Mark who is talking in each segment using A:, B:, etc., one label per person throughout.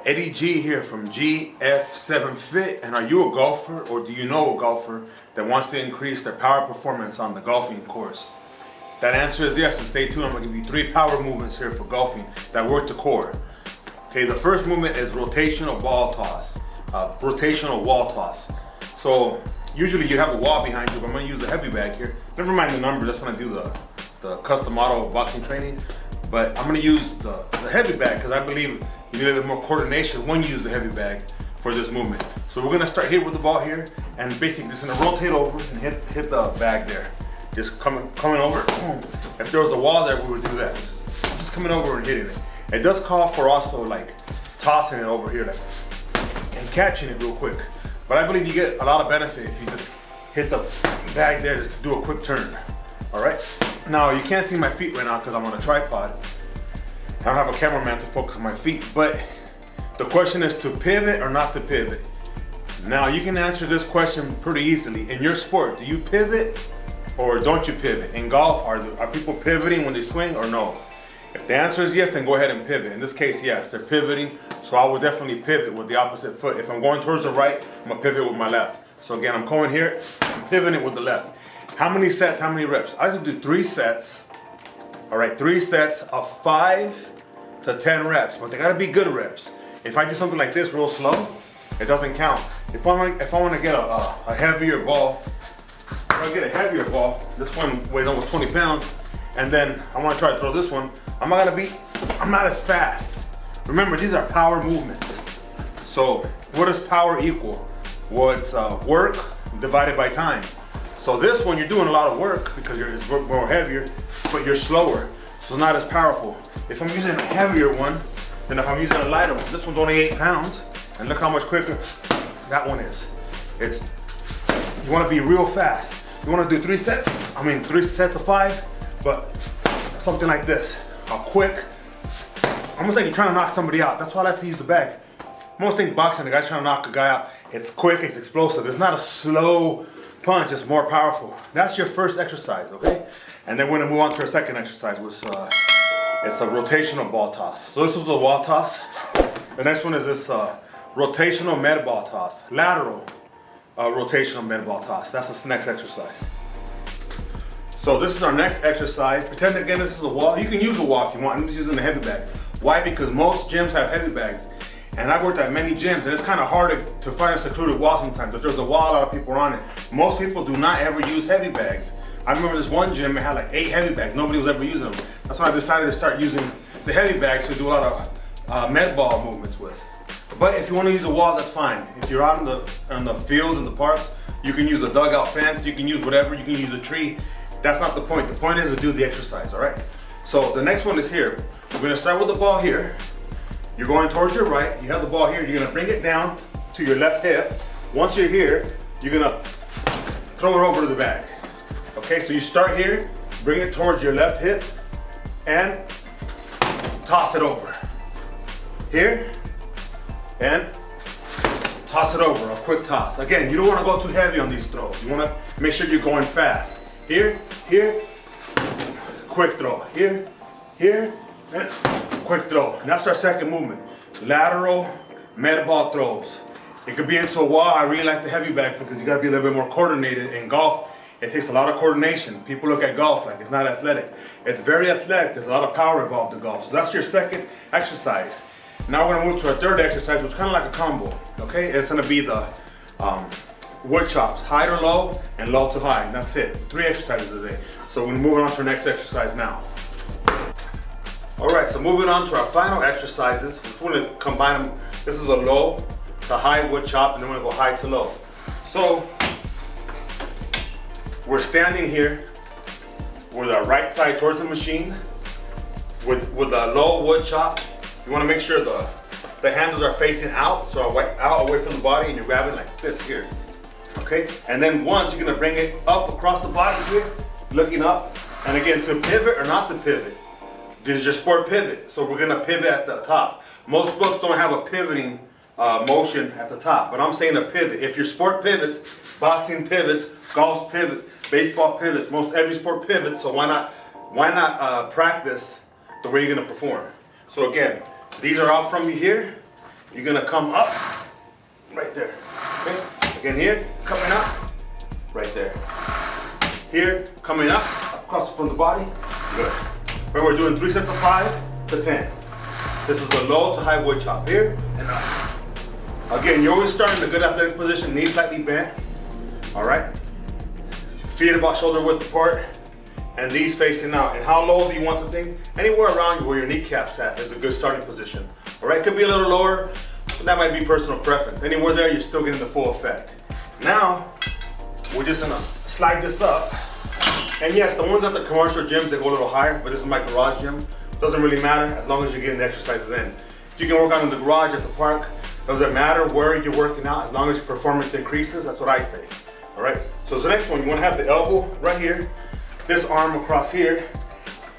A: Eddie G here from GF7 Fit, and are you a golfer or do you know a golfer that wants to increase their power performance on the golfing course? That answer is yes, and stay tuned. I'm going to give you 3 power movements here for golfing that work the core. Okay, the first movement is rotational ball toss, rotational wall toss. So usually you have a wall behind you, but I'm going to use a heavy bag here. Never mind the number, that's when I do the custom model boxing training. But I'm going to use the heavy bag because I believe you need a little bit more coordination when you use the heavy bag for this movement. So we're going to start here with the ball here, and basically just going to rotate over and hit the bag there. Just coming over. Boom. If there was a wall there, we would do that. Just coming over and hitting it. It does call for also like tossing it over here like, and catching it real quick. But I believe you get a lot of benefit if you just hit the bag there just to do a quick turn. All right. Now you can't see my feet right now because I'm on a tripod. I don't have a cameraman to focus on my feet, but the question is to pivot or not to pivot. Now you can answer this question pretty easily. In your sport, do you pivot or don't you pivot? In golf, are people pivoting when they swing or no? If the answer is yes, then go ahead and pivot. In this case, yes, they're pivoting. So I would definitely pivot with the opposite foot. If I'm going towards the right, I'm gonna pivot with my left. So again, I'm going here, I'm pivoting with the left. How many sets, how many reps? I can do 3 sets. All right, 3 sets of 5 to 10 reps, but they gotta be good reps. If I do something like this real slow, it doesn't count. If I want to get a heavier ball, this one weighs almost 20 pounds, and then I want to try to throw this one, I'm not as fast. Remember, these are power movements. So what does power equal? Well, it's work divided by time. So this one, you're doing a lot of work because it's more heavier, but you're slower, so it's not as powerful. If I'm using a heavier one than if I'm using a lighter one, this one's only 8 pounds, and look how much quicker that one is. You want to be real fast. You want to do 3 sets? 3 sets of 5, but something like this. Quick, almost like you're trying to knock somebody out. That's why I like to use the bag. Most things boxing, the guy's trying to knock a guy out. It's quick, it's explosive. It's not a slow punch, it's more powerful. That's your first exercise, okay? And then we're gonna move on to our second exercise, which it's a rotational ball toss. So this was a wall toss. The next one is this rotational med ball toss, lateral rotational med ball toss. That's the next exercise. So this is our next exercise. Pretend again this is a wall. You can use a wall if you want. I'm just using the heavy bag. Why? Because most gyms have heavy bags. And I've worked at many gyms, and it's kind of hard to find a secluded wall sometimes. If there's a wall, a lot of people are on it. Most people do not ever use heavy bags. I remember this one gym, it had like 8 heavy bags. Nobody was ever using them. That's why I decided to start using the heavy bags to do a lot of med ball movements with. But if you want to use a wall, that's fine. If you're out in the fields, in the parks, you can use a dugout fence, you can use whatever, you can use a tree. That's not the point. The point is to do the exercise, all right? So the next one is here. We're gonna start with the ball here. You're going towards your right, you have the ball here, you're gonna bring it down to your left hip. Once you're here, you're gonna throw it over to the bag. Okay, so you start here, bring it towards your left hip, and toss it over. Here, and toss it over, a quick toss. Again, you don't wanna go too heavy on these throws. You wanna make sure you're going fast. Here, quick throw. Here, and quick throw. And that's our second movement. Lateral med ball throws. It could be into a wall. I really like the heavy bag because you gotta be a little bit more coordinated. In golf, it takes a lot of coordination. People look at golf like it's not athletic. It's very athletic. There's a lot of power involved in golf. So that's your second exercise. Now we're gonna move to our third exercise, which is kind of like a combo. Okay, it's gonna be the wood chops, high to low and low to high. And that's it. 3 exercises a day. So we're moving on to our next exercise now. All right, so moving on to our final exercises. We're going to combine them. This is a low to high wood chop, and then we're going to go high to low. So we're standing here with our right side towards the machine with a low wood chop. You want to make sure the handles are facing out, so out away from the body, and you're grabbing like this here. Okay, and then once you're gonna bring it up across the body here, looking up, and again to pivot or not to pivot. This is your sport pivot, so we're gonna pivot at the top. Most books don't have a pivoting motion at the top, but I'm saying a pivot. If your sport pivots, boxing pivots, golf pivots, baseball pivots, most every sport pivots, so why not practice the way you're gonna perform? So again, these are out from you here, you're gonna come up right there. Okay? Again here, coming up, right there. Here, coming up, across from the body. Good. Remember, we're doing 3 sets of 5 to 10. This is a low to high wood chop. Here and up. Again, you're always starting in a good athletic position, knees slightly bent. All right. Feet about shoulder width apart, and these facing out. And how low do you want the thing? Anywhere around where your kneecaps at is a good starting position. All right, could be a little lower, but that might be personal preference. Anywhere there, you're still getting the full effect. Now, we're just gonna slide this up. And yes, the ones at the commercial gyms, they go a little higher, but this is my garage gym. Doesn't really matter as long as you're getting the exercises in. If you can work out in the garage, at the park, doesn't matter where you're working out, as long as your performance increases, that's what I say. All right, so the next one, you wanna have the elbow right here, this arm across here,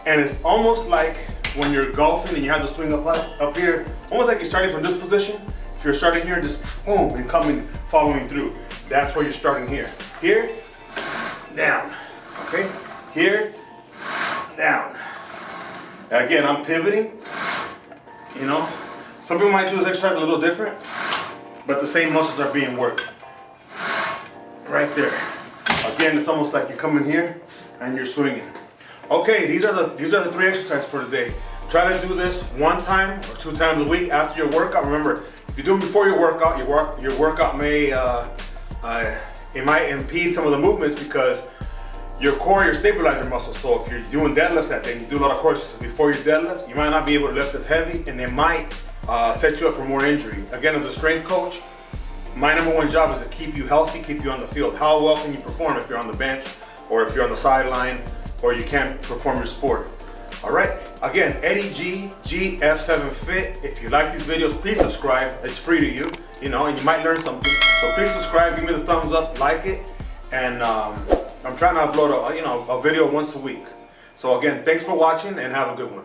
A: and it's almost like when you're golfing and you have the swing up here, almost like you're starting from this position. If you're starting here, just boom, and coming, following through. That's where you're starting here. Here, down, okay? Here, down. Again, I'm pivoting, you know. Some people might do this exercise a little different, but the same muscles are being worked. Right there. Again, it's almost like you're coming here and you're swinging. Okay, these are the 3 exercises for today. Try to do this 1 time or 2 times a week after your workout. Remember, if you do them before your workout, your workout may it might impede some of the movements because your core, your stabilizer muscle. So if you're doing deadlifts that day, and you do a lot of core exercises before your deadlifts, you might not be able to lift as heavy, and it might set you up for more injury. Again, as a strength coach, my number 1 job is to keep you healthy, keep you on the field. How well can you perform if you're on the bench, or if you're on the sideline, or you can't perform your sport? All right. Again, Eddie G, GF7 Fit. If you like these videos, please subscribe. It's free to you, you know, and you might learn something. So please subscribe, give me the thumbs up, like it, and I'm trying to upload a video once a week. So again, thanks for watching and have a good one.